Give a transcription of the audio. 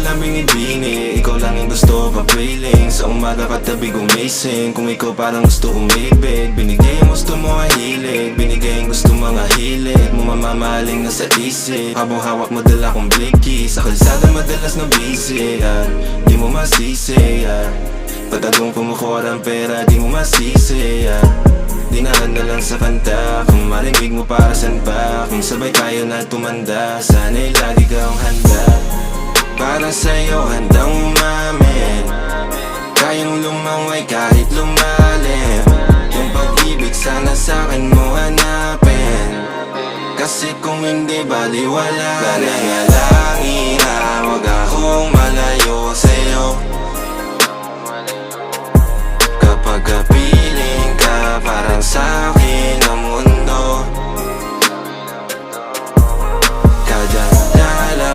lang binibini, ikaw lang yung gusto papiling. Sa umaga katabi gumising, kung ikaw parang gusto umibig. Binigay yung gusto mo ay hilig, binigay yung gusto mga hilig mo, mamamaling na sa isip. Habang hawak mo dala kong blicky, sa kalsada madalas na busy, di mo masisi, patagong pumukura ang pera, di mo masisi, dinaan na lang sa kanta. Kung marinig mo para san pa, kung sabay tayo na tumanda, sana'y lagi kang handa. Para sa'yo handang umamin, kayang lumangway kahit lumalim. Yung pag-ibig sana sa'kin mo hanapin, kasi kung hindi baliwala. Nananalangin na wag akong malayo sa'yo. Kapag kapiling ka parang sa'kin